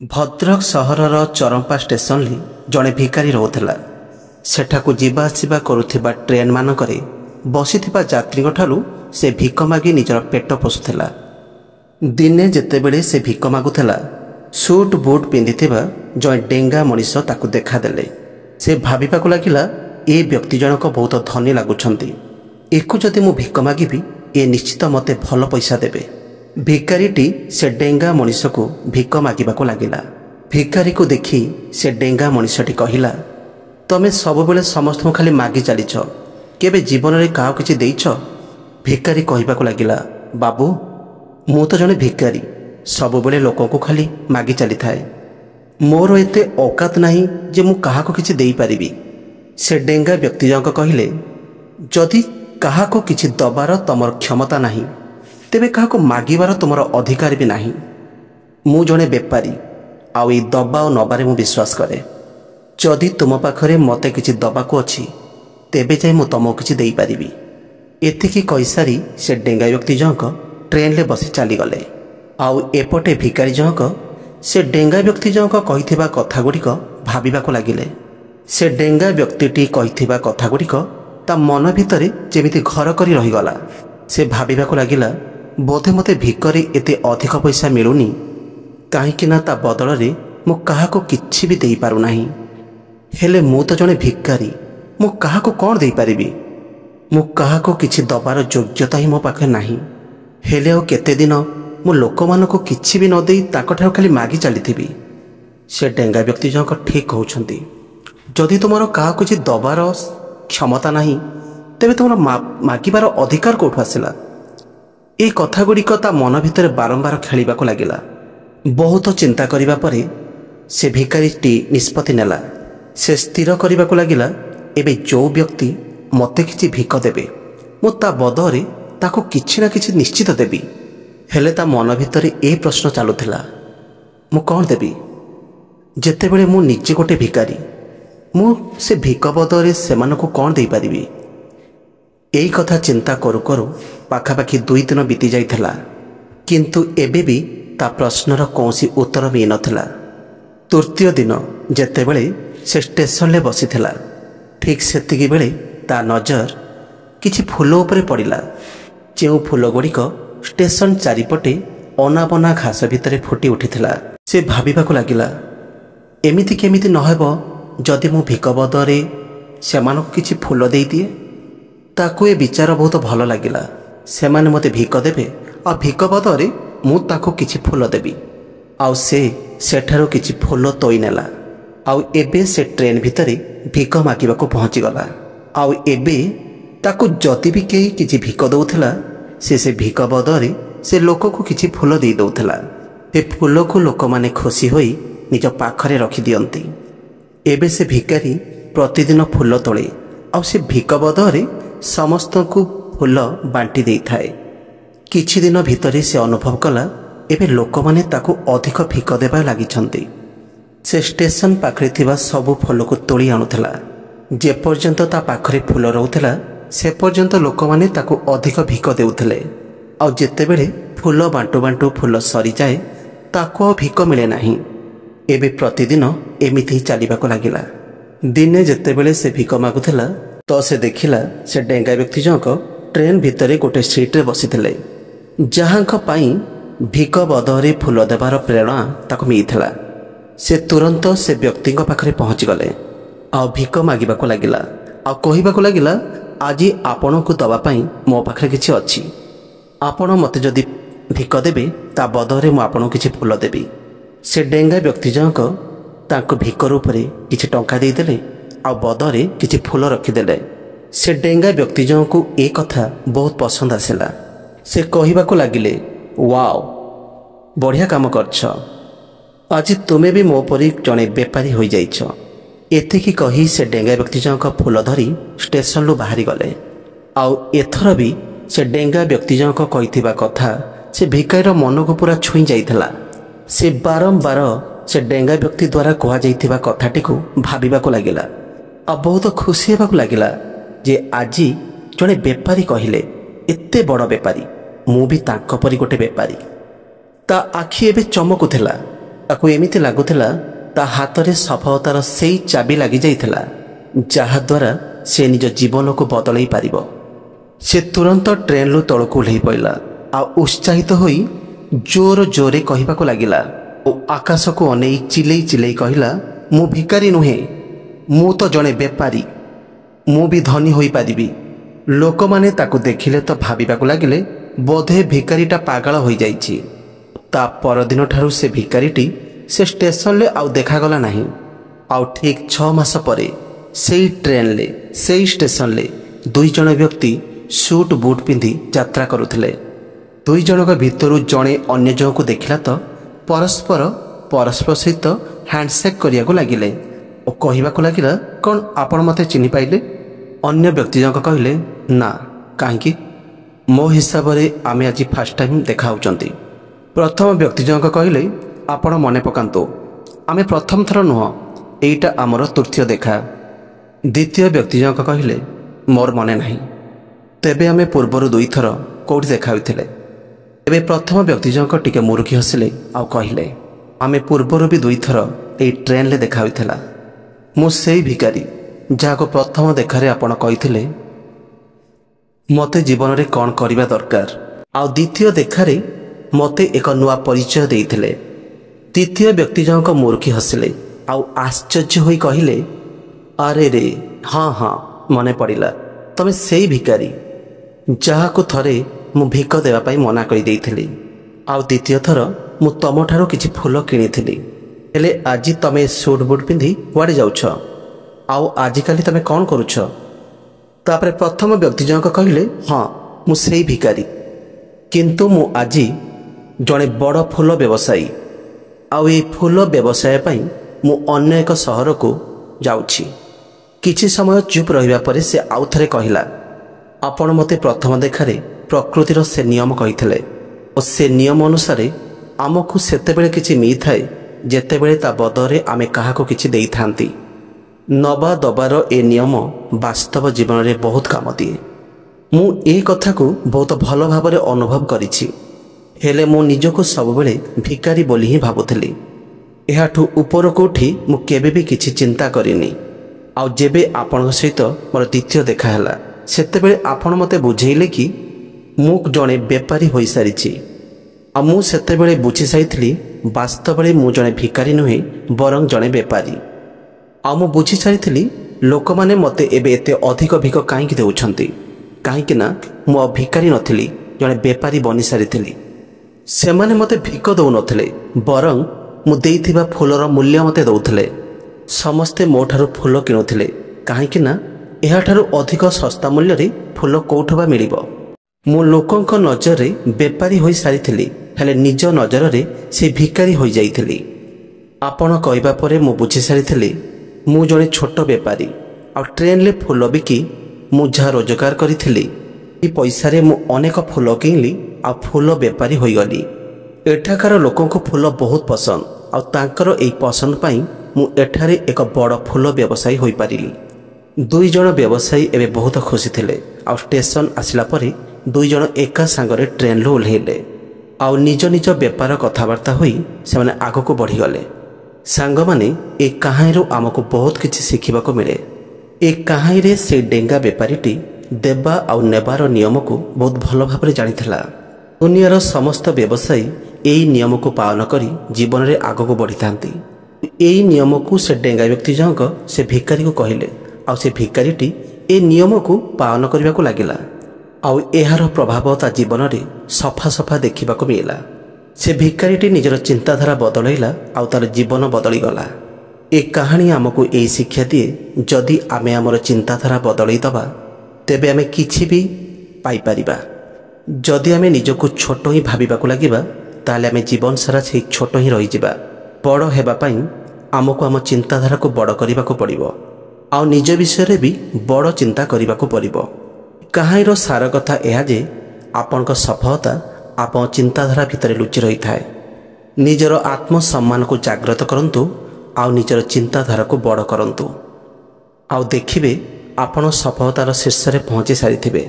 Bhadrak सहरर Charampa station जड़े भिकारी रोला सेठाकू जीवा आसिबा करुथिबा ट्रेन मानकरे बसिथिबा यात्रीଙ୍କ ठारू से भिक मागी निजर पेट पोषुला। दिने जेतेबेले से भिक मागुला सुट बुट पिंधिथिबा जय डेंगा मनीष ताकू देखादेले। से भाविबाकू लागिला ए व्यक्ति जनक बहुत धनी लगुछंती, एकु जदि मु भिक मागिबी ए निश्चित मते भल पैसा देबे। भिकारीटी से डेंगा मनीष को भिक मागिबाकू लागिला। भिकारी को देखी से डेंगा मनीषटी कहिला, तमे सबुबेले समस्त खाली मागी चलीछ, केबे जीवन रे काहा किछि देइछ? भिकारी कहिबाकू लागिला, बाबू मु तो जने भिकारी, सबुबेले लोकों को खाली मागी चली थाए, मोर एते औकात नहीं जे मु काहा को किछि देई परिबी। से डेंगा व्यक्ति जनक कहिले, जदि काहा को किछि दबार तमर क्षमता नहीं तेबे काहा को मागिबार तुमर अधिकार भी नहीं। मु जने बेपारी आउ ए दबा और नबारे मु विश्वास करे। जदि तुम पाखरे मते किछि दबाको अछि तेबे जाय मु तुमको किछि देई परिबी। एतिकी कइसारी से डेंगा व्यक्ति जनक ट्रेन ले बसी चली गले। आउ एपटे भिकारी जनक से डेंगा व्यक्ति जनक कहिथिबा कथा गुड़िक भाबिबाको लागिले। से डेंगा व्यक्तिटी कहिथिबा कथा गुड़िक ता मन भितरे जेमिति घर करी रहीगला। से भाबिबाको लागिला, बोधे मते भिकरे एते अधिक पैसा मिलुनी, काहींकि ना ता बदल रे मु काहाको किछि भी देई पारु नाही। हेले मु तो जने भिकारी, मु काहाको कोन देई परिबी? मु काहाको किछि दबार योग्यता ही मो पाखे नाही। हेले ओ केते दिन मु लोकमानको किछि भी न देई ताकठार खाली मागी चलीथिबी। से डेंगा व्यक्ति जनक ठीक कहउछंती, जदि तुमरो काहाको किछि दबार क्षमता नाही तेबे तुमरो मागिबार अधिकार कोठु आसिला? ए कथा गुड़िक ता मन भितर बारंबार खेलिबाको लागिला। बहुत चिंता करिबा परे से भिकारीटी निष्पत्ति नेला। से स्थिर करिबाको लागिला, एबे जो व्यक्ति मते किछि भिक देबे मु ता बदरे ताको किछि ना किछि निश्चित देबी। हेले ता मन भितर ए प्रश्न चालुथिला, मु कोन देबी? जेतेबेले मु निजे गोटे भिकारी, मु से भिक बदरे सेमानकु कोन देई परिबी? एई कथा चिंता करू करू पाखापाखि 2 दिन बीती जाइथिला, किंतु एबे भी ता प्रश्नर कौनसी उत्तर मिल नथिला। तृतीय दिन जेतेबेले से स्टेशन ले बसिथिला, ठीक सेतिकी बेले ता नजर किछि फूल उपरे पड़िला। जेउ फूल गुड़िक स्टेशन चारिपटे अनाबना घास भितरे फुटी उठिथिला। से भाबिबाकू लागिला, एमिति केमिति नहेबो जदि मु भिक बदरे सेमानकु किछि फूल देई दिए? ताकू ए विचार बहुत भल लगिला। सेमाने मते भिक देबे आ भिक बदरे मु ताको किछि फूल देबी। आउ से सेठारो किछि फूल तोई नेला। आउ एबे से ट्रेन भितरे भिक मागिबाको पहुंची गला। आउ एबे ताको जति भी केही किछि भिक दउथला, से भिक बदरे से लोक को किछि फूल देई दउथला। ए फूल को लोक माने खुशी होई निज पाखरे रखि दियंती। एबे से भिकारी प्रतिदिन फूल तोले आउ से भिक बदरे समस्त को फूल बांटी दे थाए। किछि दिन भितरे से अनुभव कला, एबे लोक माने ताको अधिक भिक देबा लागिछंती। से स्टेशन पाखरे थिबा सबु फूल को तोली आनुथला। जे पर्यंत ता पाखरे फूल रहउथला से पर्यंत लोक माने ताको अधिक भिक देउथले। आ जेतेबेले फूल बांटू बांटू फूल सरी जाए ताको भिक मिले नाही। एबे प्रतिदिन एमिति चलीबाको लागिला। दिने जेतेबेले से भिक मागुथला तो से देखिला से डेंगा व्यक्ति जनक ट्रेन भितरे गोटे सीट रे बसिथिले, जहांक पाई भिक बदरे फूल देवार प्रेरणा ताको मिलिथिला। से तुरंत से व्यक्ति पाखरे पहुंची गले। आ भिक मागिबाको लागिला। आ कहिबाको लागिला, आजी आपन को दबा पाई मो पाखरे किछि अछि, आपण मते जदि भिक देबे ता बदरे मु आपन किछि फूल देबी। से डेंगा व्यक्ति जनक ताको भिक रूपरे किछि टंका देई देले आ बदरे किछि फूल रखिदेले। से डेंगा व्यक्ति जनक को ए कथा बहुत पसंद आसिला। से कहिबाको लागिले, वाओ बढ़िया काम करछ, आज तुमे भी मो परी जने बेपारी होई जाइछ। एतिकी कही से डेंगा व्यक्ति जनक फूल धरी स्टेशन लु बाहरी गले। आउ एथर भी से डेंगा व्यक्ति जनक कहिथिबा कथा से भिकारीर मन को पूरा छुई जाइथिला। से बारंबार से डेंगा व्यक्ति द्वारा कहा जाइथिबा कथाटी को भाबिबाको लागिला। आ बहुत खुशी हेबाकू लागिला जे आजी जने बेपारी कहिले, एते बड़ बेपारी, मु भी तांको परी गोटे बेपारी। ता आखि एबे चमकुथिला। ତାକୁ ଏମିତି ଲାଗୁଥିଲା ତା ହାତରେ ସଫଳତାର ସେଇ ଚାବି ଲାଗି ଯାଇଥିଲା ଯାହାଦ୍ୱାରା ସେ ନିଜ ଜୀବନକୁ ବଦଳାଇ ପାରିବ। ସେ ତୁରନ୍ତ ଟ୍ରେନ୍ରୁ ତଳକୁ ଓହ୍ଲାଇ ପଡ଼ିଲା ଆଉ ଉତ୍ସାହିତ ହୋଇ ଜୋର ଜୋରରେ କହିବାକୁ ଲାଗିଲା ଓ ଆକାଶକୁ ଅନେଇ ଚିଲେଇ ଚିଲେଇ କହିଲା, ମୁଁ ଭିକାରୀ ନୁହେଁ, ମୁଁ ତ ଜଣେ ବେପାରୀ, ମୁଁ ବି ଧନୀ ହୋଇପାରିବି। ଲୋକମାନେ ତାକୁ ଦେଖିଲେ ତ ଭାବିବାକୁ ଲାଗିଲେ ବୋଧେ ଭିକାରୀଟା ପାଗଳ ହୋଇଯାଇଛି। ତା ପରଦିନଠାରୁ ସେ ଭିକାରୀଟି ସେ ଷ୍ଟେସନରେ ଆଉ ଦେଖାଗଲା ନାହିଁ। ଆଉ ଠିକ୍ 6 ମାସ ପରେ ସେଇ ଟ୍ରେନ୍ରେ ସେଇ ଷ୍ଟେସନରେ 2 ଜଣ ବ୍ୟକ୍ତି ସୁଟ୍ ବୁଟ୍ ପିନ୍ଧି ଯାତ୍ରା କରୁଥିଲେ। 2 ଜଣଙ୍କ ଭିତରୁ ଜଣେ ଅନ୍ୟ ଜଣକୁ ଦେଖିଲା ତ ପରସ୍ପର ସହିତ ହ୍ୟାଣ୍ଡସେକ୍ କରିବାକୁ ଲାଗିଲେ ଓ କହିବାକୁ ଲାଗିଲା, କ'ଣ ଆପଣ ମୋତେ ଚିହ୍ନି ପାଇଲେ? ଅନ୍ୟ ବ୍ୟକ୍ତି ଜଣକ କହିଲେ, ନା, କାହିଁକି? ମୋ ହିସାବରେ ଆମେ ଆଜି ଫାର୍ଷ୍ଟ ଟାଇମ୍ ଦେଖା ହେଉଛନ୍ତି। ପ୍ରଥମ ବ୍ୟକ୍ତି ଜଣକ କହିଲେ, ଆପଣ ମନେ ପକାନ୍ତୁ, ଆମେ ପ୍ରଥମ ଥର ନୁହଁ, ଏଇଟା ଆମର ତୃତୀୟ ଦେଖା। ଦ୍ୱିତୀୟ ବ୍ୟକ୍ତି ଜଣକ କହିଲେ, ମୋର ମନେ ନାହିଁ, ତେବେ ଆମେ ପୂର୍ବରୁ 2 ଥର କେଉଁଠି ଦେଖା ହୋଇଥିଲେ। ଏବେ ପ୍ରଥମ ବ୍ୟକ୍ତି ଜଣକ ଟିକେ ମୁରୁକି ହସିଲେ ଆଉ କହିଲେ, ଆମେ ପୂର୍ବରୁ ବି 2 ଥର ଏଇ ଟ୍ରେନ୍ରେ ଦେଖା ହୋଇଥିଲା। ମୁଁ ସେଇ ଭିକାରୀ ଯାହାକୁ ପ୍ରଥମ ଦେଖାରେ ଆପଣ କହିଥିଲେ ମୋତେ ଜୀବନରେ କ'ଣ କରିବା ଦରକାର, ଆଉ ଦ୍ୱିତୀୟ ଦେଖାରେ ମୋତେ ଏକ ନୂଆ ପରିଚୟ ଦେଇଥିଲେ। ତୃତୀୟ ବ୍ୟକ୍ତି ଜଣକ ମୁରୁକି ହସିଲେ ଆଉ ଆଶ୍ଚର୍ଯ୍ୟ ହୋଇ କହିଲେ, ଆରେ ରେ, ହଁ ହଁ, ମନେ ପଡ଼ିଲା, ତମେ ସେଇ ଭିକାରୀ ଯାହାକୁ ଥରେ ମୁଁ ଭିକ ଦେବା ପାଇଁ ମନା କରିଦେଇଥିଲି। ଆଉ ଦ୍ୱିତୀୟ ଥର ମୁଁ ତମଠାରୁ କିଛି ଫୁଲ କିଣିଥିଲି। ହେଲେ ଆଜି ତମେ ସୁଟ୍ ବୁଟ୍ ପିନ୍ଧି କୁଆଡ଼େ ଯାଉଛ? ଆଉ ଆଜିକାଲି ତମେ କ'ଣ କରୁଛ? ତାପରେ ପ୍ରଥମ ବ୍ୟକ୍ତି ଜଣକ କହିଲେ, ହଁ, ମୁଁ ସେଇ ଭିକାରୀ, କିନ୍ତୁ ମୁଁ ଆଜି ଜଣେ ବଡ଼ ଫୁଲ ବ୍ୟବସାୟୀ। ଆଉ ଏଇ ଫୁଲ ବ୍ୟବସାୟ ପାଇଁ ମୁଁ ଅନ୍ୟ ଏକ ସହରକୁ ଯାଉଛି। କିଛି ସମୟ ଚୁପ୍ ରହିବା ପରେ ସେ ଆଉ ଥରେ କହିଲା, ଆପଣ ମୋତେ ପ୍ରଥମ ଦେଖାରେ ପ୍ରକୃତିର ସେ ନିୟମ କହିଥିଲେ ଓ ସେ ନିୟମ ଅନୁସାରେ ଆମକୁ ସେତେବେଳେ କିଛି ମିଳିଥାଏ ଯେତେବେଳେ ତା ବଦଳରେ ଆମେ କାହାକୁ କିଛି ଦେଇଥାନ୍ତି। ନବା ଦବାର ଏ ନିୟମ ବାସ୍ତବ ଜୀବନରେ ବହୁତ କାମ ଦିଏ। ମୁଁ ଏ କଥାକୁ ବହୁତ ଭଲ ଭାବରେ ଅନୁଭବ କରିଛି। ହେଲେ ମୁଁ ନିଜକୁ ସବୁବେଳେ ଭିକାରୀ ବୋଲି ହିଁ ଭାବୁଥିଲି। ଏହାଠୁ ଉପରକୁ ଉଠି ମୁଁ କେବେ ବି କିଛି ଚିନ୍ତା କରିନି। ଆଉ ଯେବେ ଆପଣଙ୍କ ସହିତ ମୋର ଦ୍ୱିତୀୟ ଦେଖା ହେଲା ସେତେବେଳେ ଆପଣ ମୋତେ ବୁଝେଇଲେ କି ମୁଁ ଜଣେ ବେପାରୀ ହୋଇସାରିଛି। ଆଉ ମୁଁ ସେତେବେଳେ ବୁଝିସାରିଥିଲି ବାସ୍ତବରେ ମୁଁ ଜଣେ ଭିକାରୀ ନୁହେଁ, ବରଂ ଜଣେ ବେପାରୀ। ଆଉ ମୁଁ ବୁଝିସାରିଥିଲି ଲୋକମାନେ ମୋତେ ଏବେ ଏତେ ଅଧିକ ଭିକ କାହିଁକି ଦେଉଛନ୍ତି, କାହିଁକି ନା ମୁଁ ଆଉ ଭିକାରୀ ନଥିଲି, ଜଣେ ବେପାରୀ ବନିସାରିଥିଲି। ସେମାନେ ମୋତେ ଭିକ ଦେଉନଥିଲେ, ବରଂ ମୁଁ ଦେଇଥିବା ଫୁଲର ମୂଲ୍ୟ ମୋତେ ଦେଉଥିଲେ। ସମସ୍ତେ ମୋ ଠାରୁ ଫୁଲ କିଣୁଥିଲେ, କାହିଁକି ନା ଏହାଠାରୁ ଅଧିକ ଶସ୍ତା ମୂଲ୍ୟରେ ଫୁଲ କେଉଁଠୁ ବା ମିଳିବ। ମୁଁ ଲୋକଙ୍କ ନଜରରେ ବେପାରୀ ହୋଇସାରିଥିଲି, ହେଲେ ନିଜ ନଜରରେ ସେ ଭିକାରୀ ହୋଇଯାଇଥିଲି। ଆପଣ କହିବା ପରେ ମୁଁ ବୁଝିସାରିଥିଲି ମୁଁ ଜଣେ ଛୋଟ ବେପାରୀ। ଆଉ ଟ୍ରେନ୍ରେ ଫୁଲ ବିକି ମୁଁ ଯାହା ରୋଜଗାର କରିଥିଲି ଏ ପଇସାରେ ମୁଁ ଅନେକ ଫୁଲ କିଣିଲି ଆଉ ଫୁଲ ବେପାରୀ ହୋଇଗଲି। ଏଠାକାର ଲୋକଙ୍କୁ ଫୁଲ ବହୁତ ପସନ୍ଦ, ଆଉ ତାଙ୍କର ଏହି ପସନ୍ଦ ପାଇଁ ମୁଁ ଏଠାରେ ଏକ ବଡ଼ ଫୁଲ ବ୍ୟବସାୟୀ ହୋଇପାରିଲି। 2 ଜଣ ବ୍ୟବସାୟୀ ଏବେ ବହୁତ ଖୁସି ଥିଲେ। ଆଉ ଷ୍ଟେସନ ଆସିଲା ପରେ 2 ଜଣ ଏକା ସାଙ୍ଗରେ ଟ୍ରେନ୍ରୁ ଓହ୍ଲାଇଲେ ଆଉ ନିଜ ନିଜ ବେପାର କଥାବାର୍ତ୍ତା ହୋଇ ସେମାନେ ଆଗକୁ ବଢ଼ିଗଲେ। ସାଙ୍ଗମାନେ, ଏ କାହାଣୀରୁ ଆମକୁ ବହୁତ କିଛି ଶିଖିବାକୁ ମିଳେ। ଏ କାହାଣୀରେ ସେ ଡେଙ୍ଗା ବେପାରୀଟି ଦେବା ଆଉ ନେବାର ନିୟମକୁ ବହୁତ ଭଲ ଭାବରେ ଜାଣିଥିଲା। ଦୁନିଆର ସମସ୍ତ ବ୍ୟବସାୟୀ ଏହି ନିୟମକୁ ପାଳନ କରି ଜୀବନରେ ଆଗକୁ ବଢ଼ିଥାନ୍ତି। ଏହି ନିୟମକୁ ସେ ଡେଙ୍ଗା ବ୍ୟକ୍ତି ଜଣକ ସେ ଭିକାରୀକୁ କହିଲେ ଆଉ ସେ ଭିକାରୀଟି ଏ ନିୟମକୁ ପାଳନ କରିବାକୁ ଲାଗିଲା। ଆଉ ଏହାର ପ୍ରଭାବ ତା ଜୀବନରେ ସଫା ସଫା ଦେଖିବାକୁ ମିଳିଲା। ସେ ଭିକାରୀଟି ନିଜର ଚିନ୍ତାଧାରା ବଦଳାଇଲା ଆଉ ତାର ଜୀବନ ବଦଳିଗଲା। ଏ କାହାଣୀ ଆମକୁ ଏହି ଶିକ୍ଷା ଦିଏ, ଯଦି ଆମେ ଆମର ଚିନ୍ତାଧାରା ବଦଳାଇ ଦେବା ତେବେ ଆମେ କିଛି ବି ପାଇପାରିବା। ଯଦି ଆମେ ନିଜକୁ ଛୋଟ ହିଁ ଭାବିବାକୁ ଲାଗିବା ତାହେଲେ ଆମେ ଜୀବନ ସାରା ସେହି ଛୋଟ ହିଁ ରହିଯିବା। ବଡ଼ ହେବା ପାଇଁ ଆମକୁ ଆମ ଚିନ୍ତାଧାରାକୁ ବଡ଼ କରିବାକୁ ପଡ଼ିବ ଆଉ ନିଜ ବିଷୟରେ ବି ବଡ଼ ଚିନ୍ତା କରିବାକୁ ପଡ଼ିବ। କାହାଣୀର ସାର କଥା ଏହା ଯେ ଆପଣଙ୍କ ସଫଳତା ଆପଣ ଚିନ୍ତାଧାରା ଭିତରେ ଲୁଚି ରହିଥାଏ। ନିଜର ଆତ୍ମସମ୍ମାନକୁ ଜାଗ୍ରତ କରନ୍ତୁ ଆଉ ନିଜର ଚିନ୍ତାଧାରାକୁ ବଡ଼ କରନ୍ତୁ, ଆଉ ଦେଖିବେ ଆପଣ ସଫଳତାର ଶୀର୍ଷରେ ପହଞ୍ଚି ସାରିଥିବେ।